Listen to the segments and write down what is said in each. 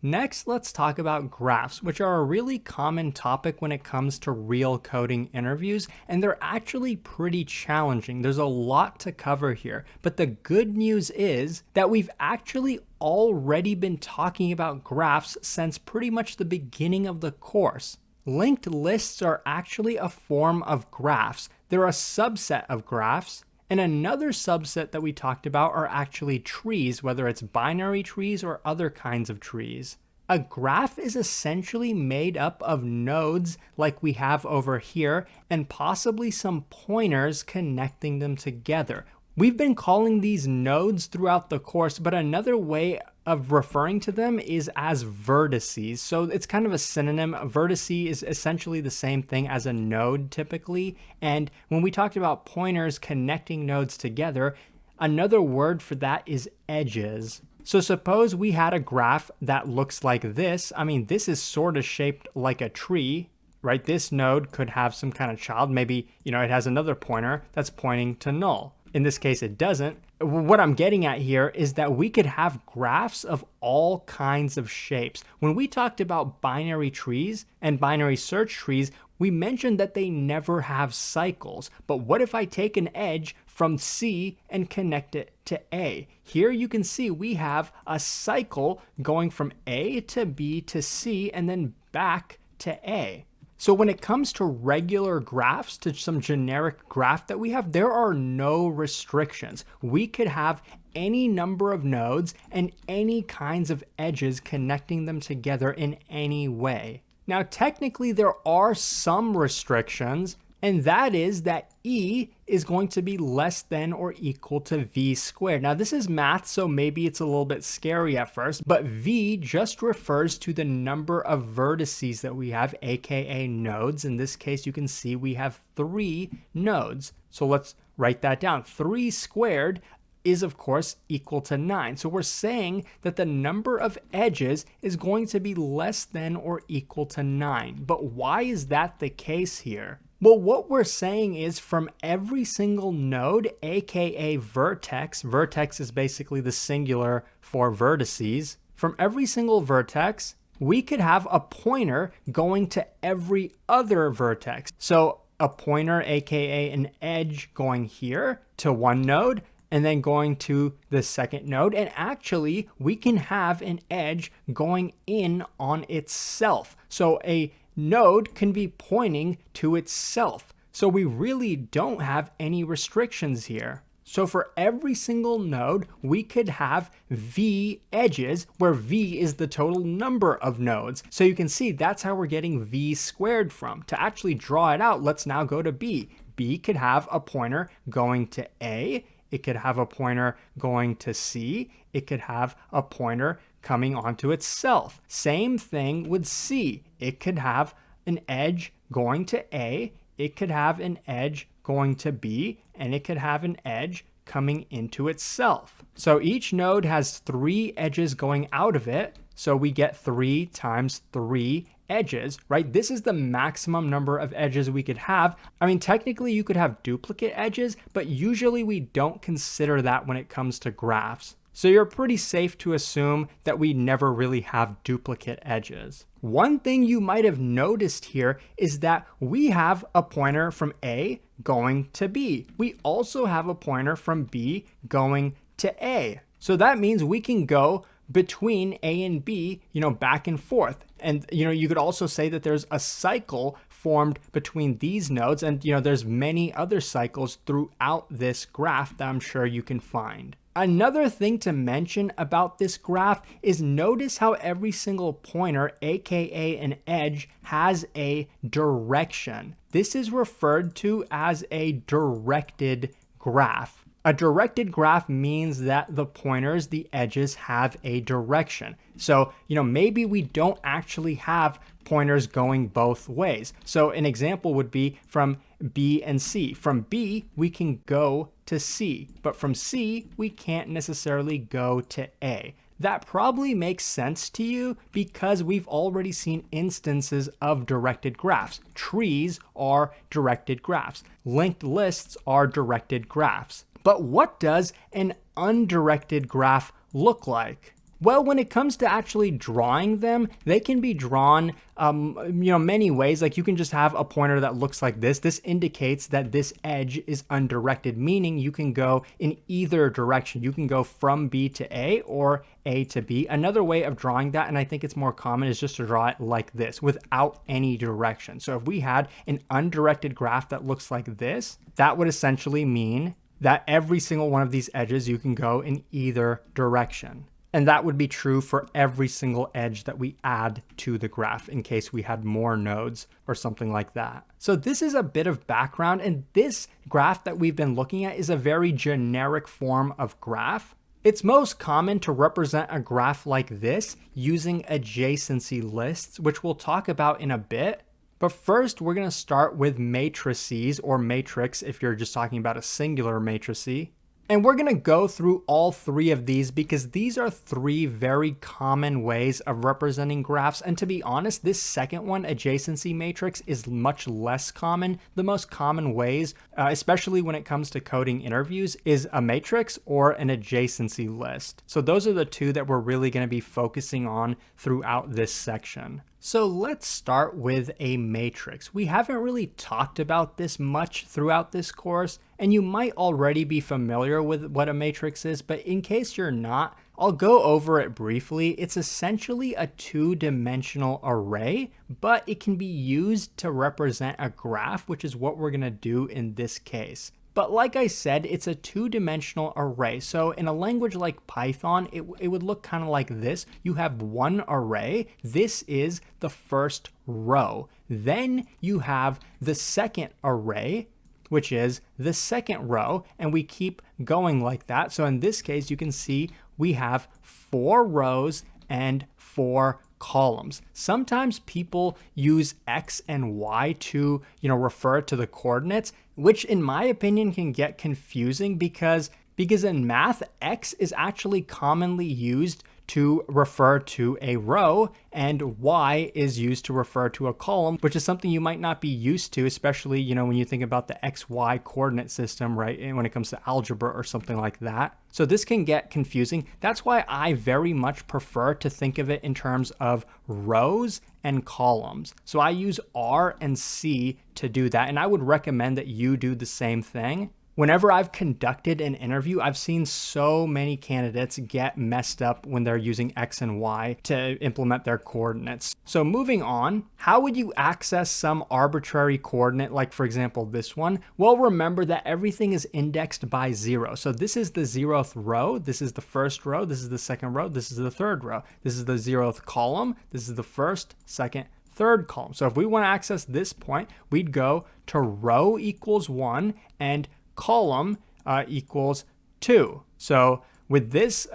Next, let's talk about graphs, which are a really common topic when it comes to real coding interviews, and they're actually pretty challenging. There's a lot to cover here, but the good news is that we've actually already been talking about graphs since pretty much the beginning of the course. Linked lists are actually a form of graphs. They're a subset of graphs. And another subset that we talked about are actually trees, whether it's binary trees or other kinds of trees. A graph is essentially made up of nodes like we have over here and possibly some pointers connecting them together. We've been calling these nodes throughout the course, but another way of referring to them is as vertices. So it's kind of a synonym. A vertice is essentially the same thing as a node typically. And when we talked about pointers connecting nodes together, another word for that is edges. So suppose we had a graph that looks like this. I mean, this is sort of shaped like a tree, right? This node could have some kind of child. Maybe, it has another pointer that's pointing to null. In this case, it doesn't. What I'm getting at here is that we could have graphs of all kinds of shapes. When we talked about binary trees and binary search trees, we mentioned that they never have cycles. But what if I take an edge from C and connect it to A? Here you can see we have a cycle going from A to B to C and then back to A. So when it comes to regular graphs, to some generic graph that we have, there are no restrictions. We could have any number of nodes and any kinds of edges connecting them together in any way. Now, technically, there are some restrictions, and that is that E is going to be less than or equal to V squared. Now, this is math, so maybe it's a little bit scary at first, but V just refers to the number of vertices that we have, aka nodes. In this case, you can see we have 3 nodes. So let's write that down. 3 squared is, of course, equal to 9. So we're saying that the number of edges is going to be less than or equal to 9. But why is that the case here? Well, what we're saying is from every single node, aka vertex is basically the singular for vertices, from every single vertex, we could have a pointer going to every other vertex. So a pointer, aka an edge, going here to one node, and then going to the second node. And actually, we can have an edge going in on itself. So a node can be pointing to itself. So we really don't have any restrictions here. So for every single node, we could have V edges, where V is the total number of nodes. So you can see that's how we're getting V squared from. To actually draw it out, let's now go to B. B could have a pointer going to A. It could have a pointer going to C. It could have a pointer coming onto itself. Same thing with C. It could have an edge going to A. It could have an edge going to B. And it could have an edge coming into itself. So each node has 3 edges going out of it. So we get 3 times 3 edges, right? This is the maximum number of edges we could have. I mean, technically you could have duplicate edges, but usually we don't consider that when it comes to graphs. So you're pretty safe to assume that we never really have duplicate edges. One thing you might have noticed here is that we have a pointer from A going to B. We also have a pointer from B going to A. So that means we can go between A and B, back and forth. And, you could also say that there's a cycle formed between these nodes. And, there's many other cycles throughout this graph that I'm sure you can find. Another thing to mention about this graph is notice how every single pointer, aka an edge, has a direction. This is referred to as a directed graph. A directed graph means that the pointers, the edges, have a direction. So, maybe we don't actually have pointers going both ways. So an example would be from B and C. From B, we can go to C, but from C, we can't necessarily go to A. That probably makes sense to you because we've already seen instances of directed graphs. Trees are directed graphs. Linked lists are directed graphs. But what does an undirected graph look like? Well, when it comes to actually drawing them, they can be drawn many ways. Like you can just have a pointer that looks like this. This indicates that this edge is undirected, meaning you can go in either direction. You can go from B to A or A to B. Another way of drawing that, and I think it's more common, is just to draw it like this without any direction. So if we had an undirected graph that looks like this, that would essentially mean that every single one of these edges you can go in either direction. And that would be true for every single edge that we add to the graph in case we had more nodes or something like that. So this is a bit of background, and this graph that we've been looking at is a very generic form of graph. It's most common to represent a graph like this using adjacency lists, which we'll talk about in a bit. But first, we're going to start with matrices, or matrix if you're just talking about a singular matrice. And we're going to go through all three of these because these are three very common ways of representing graphs. And to be honest, this second one, adjacency matrix, is much less common. The most common ways, especially when it comes to coding interviews, is a matrix or an adjacency list. So those are the two that we're really going to be focusing on throughout this section. So let's start with a matrix. We haven't really talked about this much throughout this course, and you might already be familiar with what a matrix is, but in case you're not, I'll go over it briefly. It's essentially a two-dimensional array, but it can be used to represent a graph, which is what we're going to do in this case. But like I said, it's a two-dimensional array. So in a language like Python, it would look kind of like this. You have one array. This is the first row. Then you have the second array, which is the second row, and we keep going like that. So in this case, you can see we have 4 rows and 4 columns. Sometimes people use X and Y to, refer to the coordinates, which in my opinion can get confusing because in math, X is actually commonly used to refer to a row, and Y is used to refer to a column, which is something you might not be used to, especially, when you think about the XY coordinate system, right? And when it comes to algebra or something like that. So this can get confusing. That's why I very much prefer to think of it in terms of rows and columns. So I use R and C to do that, and I would recommend that you do the same thing. Whenever I've conducted an interview, I've seen so many candidates get messed up when they're using X and Y to implement their coordinates. So moving on, how would you access some arbitrary coordinate, like for example, this one? Well, remember that everything is indexed by 0. So this is the 0th row, this is the first row, this is the second row, this is the third row, this is the 0th column, this is the first, second, third column. So if we want to access this point, we'd go to row equals 1 and column equals 2. So with this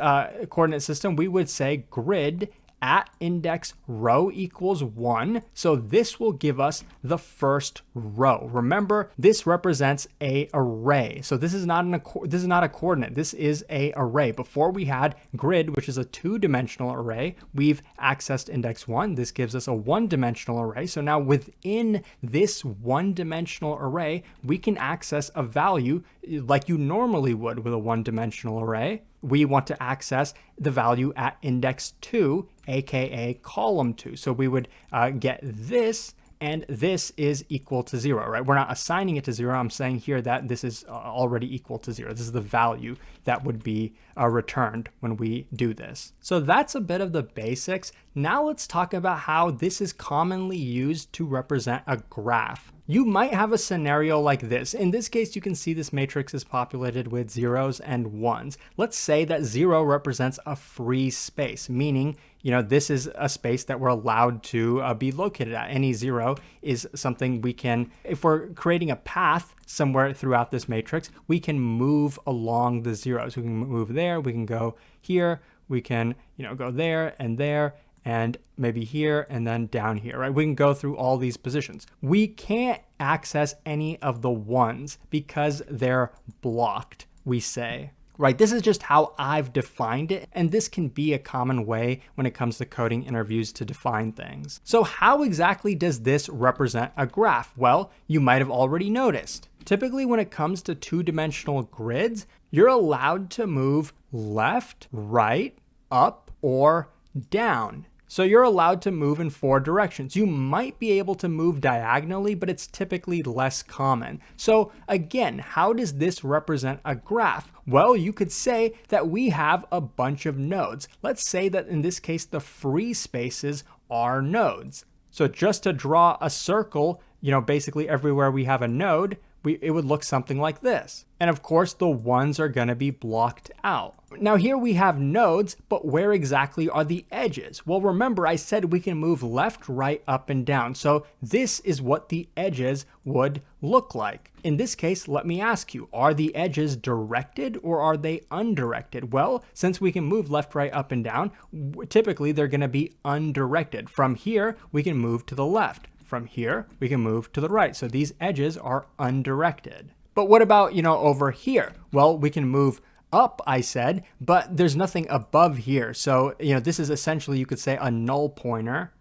coordinate system, we would say grid at index row equals 1. So this will give us the first row. Remember, this represents a array. So this is not a coordinate. This is a array. Before we had grid, which is a two-dimensional array, we've accessed index 1. This gives us a one-dimensional array. So now within this one-dimensional array, we can access a value like you normally would with a one-dimensional array. We want to access the value at index 2, aka column 2. So we would get this, and this is equal to 0, right? We're not assigning it to 0. I'm saying here that this is already equal to 0. This is the value that would be returned when we do this. So that's a bit of the basics. Now let's talk about how this is commonly used to represent a graph. You might have a scenario like this. In this case, you can see this matrix is populated with zeros and ones. Let's say that 0 represents a free space, meaning, this is a space that we're allowed to be located at. Any 0 is something we can, if we're creating a path somewhere throughout this matrix, we can move along the zeros. We can move there, we can go here, we can, go there, and maybe here and then down here, right? We can go through all these positions. We can't access any of the ones because they're blocked, we say. Right, this is just how I've defined it, and this can be a common way when it comes to coding interviews to define things. So how exactly does this represent a graph? Well, you might have already noticed. Typically, when it comes to two-dimensional grids, you're allowed to move left, right, up, or down. So you're allowed to move in 4 directions. You might be able to move diagonally, but it's typically less common. So again, how does this represent a graph? Well, you could say that we have a bunch of nodes. Let's say that in this case, the free spaces are nodes. So just to draw a circle, basically everywhere we have a node, it would look something like this. And of course, the ones are going to be blocked out. Now here we have nodes, but where exactly are the edges? Well, remember I said we can move left, right, up, and down. So this is what the edges would look like. In this case, let me ask you, are the edges directed or are they undirected? Well, since we can move left, right, up, and down, typically they're going to be undirected. From here, we can move to the left. From here, we can move to the right. So these edges are undirected. But what about, over here? Well, we can move up, I said, but there's nothing above here. So, this is essentially, you could say, a null pointer.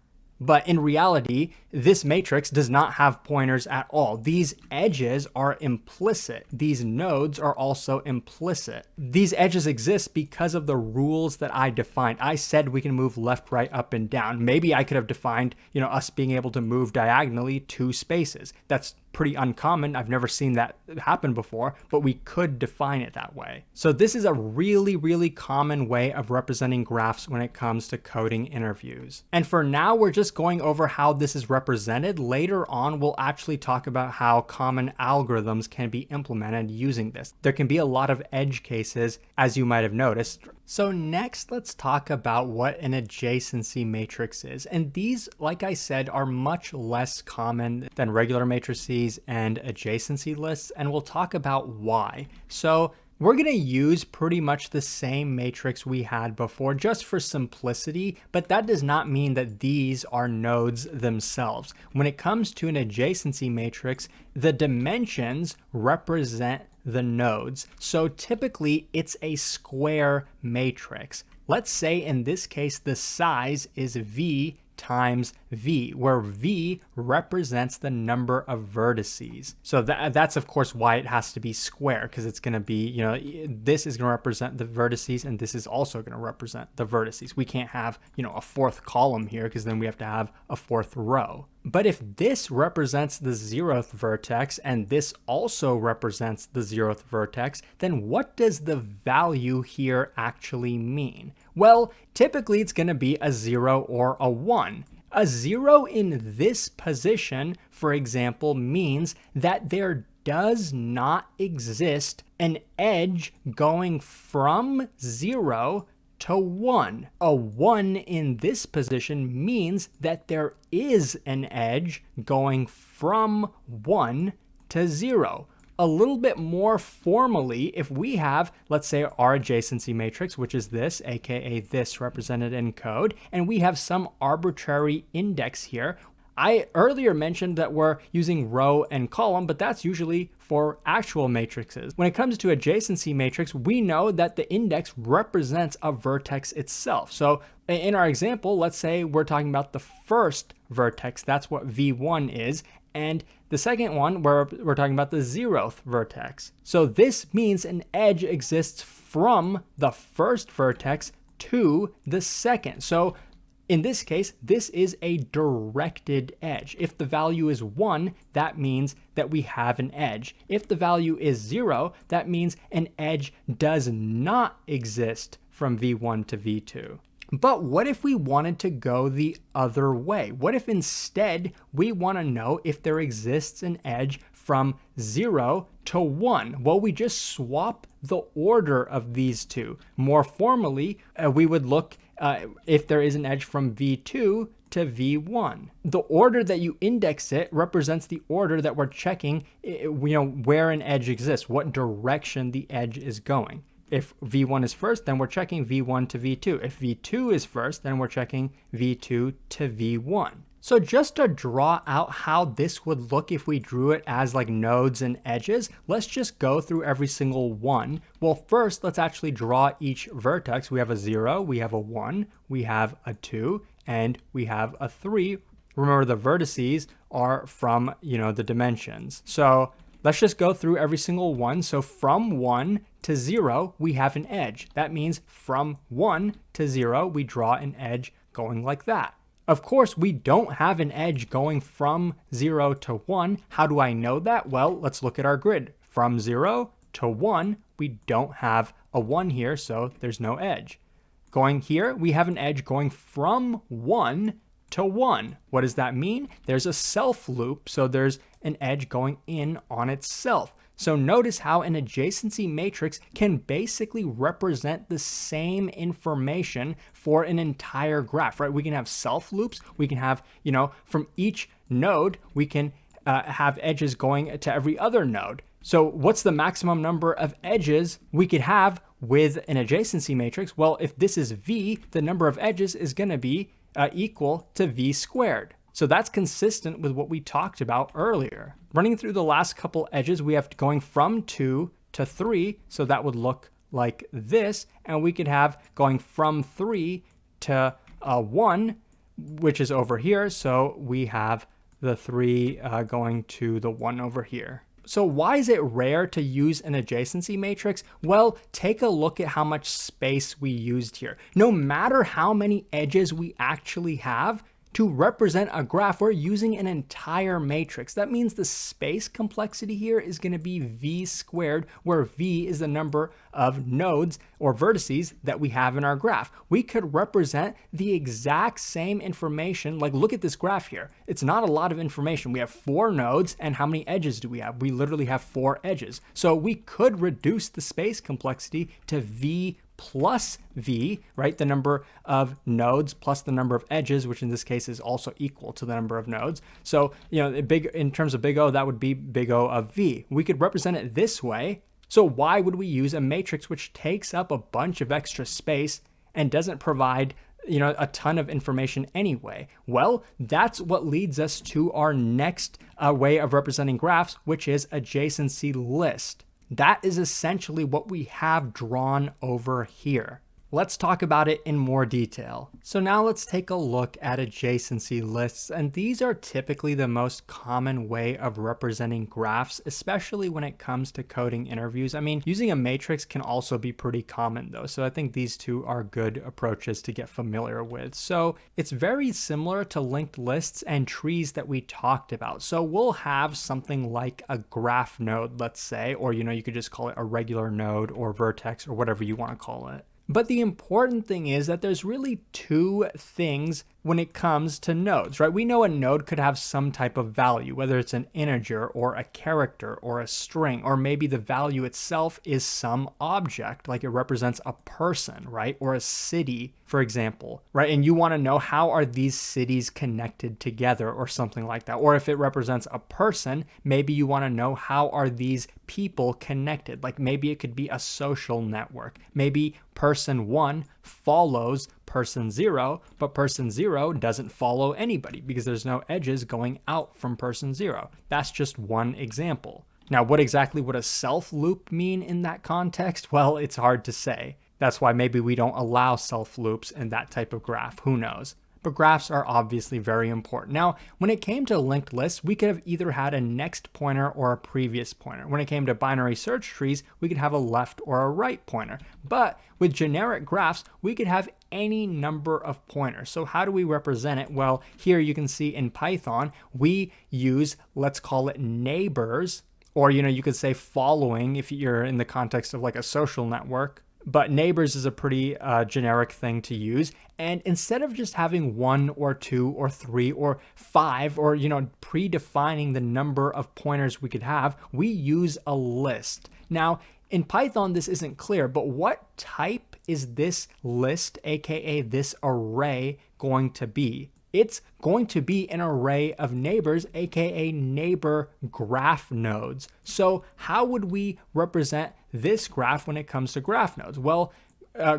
But in reality, this matrix does not have pointers at all. These edges are implicit. These nodes are also implicit. These edges exist because of the rules that I defined. I said we can move left, right, up, and down. Maybe I could have defined, us being able to move diagonally 2 spaces. That's pretty uncommon. I've never seen that happen before, but we could define it that way. So this is a really, really common way of representing graphs when it comes to coding interviews. And for now, we're just going over how this is represented. Later on, we'll actually talk about how common algorithms can be implemented using this. There can be a lot of edge cases, as you might have noticed. So next, let's talk about what an adjacency matrix is. And these, like I said, are much less common than regular matrices and adjacency lists, and we'll talk about why. So we're going to use pretty much the same matrix we had before just for simplicity, but that does not mean that these are nodes themselves. When it comes to an adjacency matrix, the dimensions represent the nodes. So typically it's a square matrix. Let's say in this case the size is V times V, where V represents the number of vertices. So that's of course why it has to be square, because it's going to be, this is going to represent the vertices and this is also going to represent the vertices. We can't have, a 4th column here because then we have to have a 4th row. But if this represents the 0th vertex and this also represents the 0th vertex, then what does the value here actually mean? Well, typically it's going to be a 0 or a 1. A 0 in this position, for example, means that there does not exist an edge going from 0 to 1. A 1 in this position means that there is an edge going from 1 to 0. A little bit more formally, if we have, let's say, our adjacency matrix, which is this, aka this represented in code, and we have some arbitrary index here. I earlier mentioned that we're using row and column, but that's usually for actual matrices. When it comes to adjacency matrix, we know that the index represents a vertex itself. So in our example, let's say we're talking about the first vertex. That's what V1 is. And the second one, we're talking about the 0th vertex. So this means an edge exists from the first vertex to the second. So in this case, this is a directed edge. If the value is 1, that means that we have an edge. If the value is 0, that means an edge does not exist from V1 to V2. But what if we wanted to go the other way? What if instead we want to know if there exists an edge from 0 to 1? Well, we just swap the order of these two. More formally, we would look if there is an edge from V2 to V1. The order that you index it represents the order that we're checking, where an edge exists, what direction the edge is going. If V1 is first, then we're checking V1 to V2. If V2 is first, then we're checking V2 to V1. So just to draw out how this would look if we drew it as like nodes and edges, let's just go through every single one. Well, first, let's actually draw each vertex. We have a 0, we have a 1, we have a 2, and we have a 3. Remember, the vertices are from, the dimensions. So Let's just go through every single one. So from 1 to 0, we have an edge. That means from 1 to 0, we draw an edge going like that. Of course, we don't have an edge going from 0 to 1. How do I know that? Well, let's look at our grid. From 0 to 1, we don't have a 1 here, so there's no edge. Going here, we have an edge going from 1 to 1. What does that mean? There's a self loop, so there's an edge going in on itself. So notice how an adjacency matrix can basically represent the same information for an entire graph, right? We can have self loops. We can have, from each node, we can have edges going to every other node. So what's the maximum number of edges we could have with an adjacency matrix? Well, if this is V, the number of edges is going to be equal to V squared. So that's consistent with what we talked about earlier. Running through the last couple edges, we have going from 2 to 3. So that would look like this. And we could have going from 3 to 1, which is over here. So we have the 3 going to the 1 over here. So why is it rare to use an adjacency matrix? Well, take a look at how much space we used here. No matter how many edges we actually have, to represent a graph, we're using an entire matrix. That means the space complexity here is going to be V squared, where V is the number of nodes or vertices that we have in our graph. We could represent the exact same information. Like, look at this graph here. It's not a lot of information. We have 4 nodes, and how many edges do we have? We literally have 4 edges. So we could reduce the space complexity to V plus V, right? The number of nodes plus the number of edges, which in this case is also equal to the number of nodes. So, in terms of big O, that would be big O of V. We could represent it this way. So why would we use a matrix which takes up a bunch of extra space and doesn't provide a ton of information anyway? Well, that's what leads us to our next way of representing graphs, which is adjacency list. That is essentially what we have drawn over here. Let's talk about it in more detail. So now let's take a look at adjacency lists, and these are typically the most common way of representing graphs, especially when it comes to coding interviews. I mean, using a matrix can also be pretty common though, so I think these two are good approaches to get familiar with. So it's very similar to linked lists and trees that we talked about. So we'll have something like a graph node, let's say, or you could just call it a regular node or vertex or whatever you want to call it. But the important thing is that there's really 2 things when it comes to nodes, right? We know a node could have some type of value, whether it's an integer or a character or a string, or maybe the value itself is some object, like it represents a person, right? Or a city, for example, right? And you want to know how are these cities connected together or something like that. Or if it represents a person, maybe you want to know how are these people connected? Like maybe it could be a social network. Maybe person 1 follows person 0, but person 0 doesn't follow anybody because there's no edges going out from person 0. That's just one example. Now, what exactly would a self loop mean in that context? Well, it's hard to say. That's why maybe we don't allow self loops in that type of graph. Who knows? But graphs are obviously very important. Now, when it came to linked lists, we could have either had a next pointer or a previous pointer. When it came to binary search trees, we could have a left or a right pointer. But with generic graphs, we could have any number of pointers. So how do we represent it? Well, here you can see in Python, we use, let's call it neighbors, or you could say following if you're in the context of like a social network. But neighbors is a pretty generic thing to use. And instead of just having 1 or 2 or 3 or 5 or, predefining the number of pointers we could have, we use a list. Now, in Python, this isn't clear, but what type is this list, aka this array, going to be? It's going to be an array of neighbors, aka neighbor graph nodes. So how would we represent this graph when it comes to graph nodes? Well,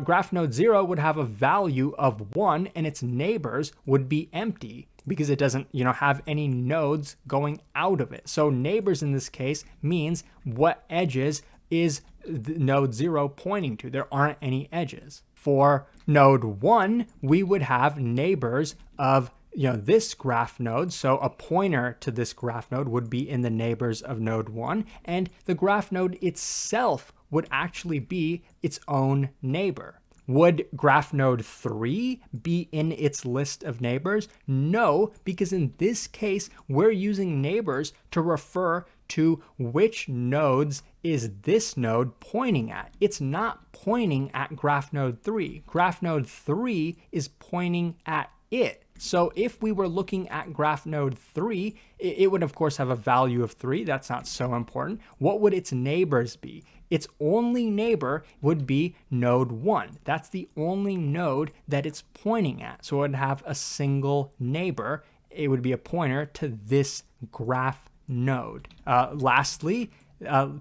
graph node 0 would have a value of 1 and its neighbors would be empty because it doesn't, have any nodes going out of it. So neighbors in this case means what edges is node 0 pointing to. There aren't any edges. For node 1, we would have neighbors of this graph node. So a pointer to this graph node would be in the neighbors of node 1, and the graph node itself would actually be its own neighbor. Would graph node 3 be in its list of neighbors? No, because in this case, we're using neighbors to refer to which nodes is this node pointing at. It's not pointing at graph node 3. Graph node 3 is pointing at it. So if we were looking at graph node 3, it would of course have a value of 3. That's not so important. What would its neighbors be? Its only neighbor would be node 1. That's the only node that it's pointing at. So it would have a single neighbor. It would be a pointer to this graph node. Lastly,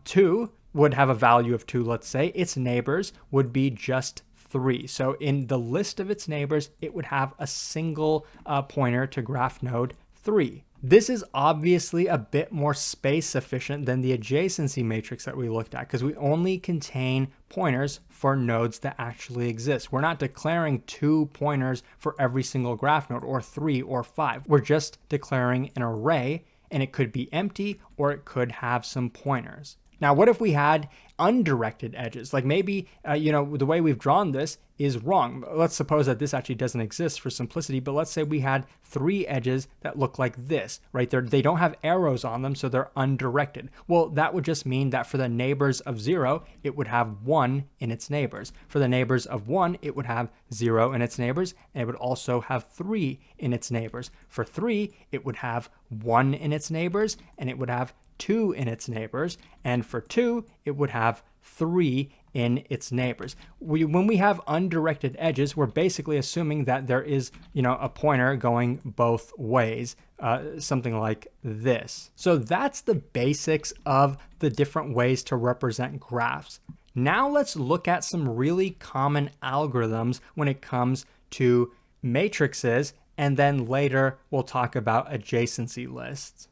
2 would have a value of 2, let's say. Its neighbors would be just 3. So in the list of its neighbors, it would have a single pointer to graph node 3. This is obviously a bit more space efficient than the adjacency matrix that we looked at, because we only contain pointers for nodes that actually exist. We're not declaring 2 pointers for every single graph node, or 3 or 5. We're just declaring an array, and it could be empty or it could have some pointers. Now, what if we had undirected edges? Like maybe, the way we've drawn this is wrong. Let's suppose that this actually doesn't exist for simplicity, but let's say we had 3 edges that look like this, right? They don't have arrows on them, so they're undirected. Well, that would just mean that for the neighbors of 0, it would have 1 in its neighbors. For the neighbors of 1, it would have 0 in its neighbors, and it would also have 3 in its neighbors. For 3, it would have 1 in its neighbors, and it would have 2 in its neighbors, and for 2, it would have 3 in its neighbors. When we have undirected edges, we're basically assuming that there is, a pointer going both ways, something like this. So that's the basics of the different ways to represent graphs. Now let's look at some really common algorithms when it comes to matrices, and then later we'll talk about adjacency lists.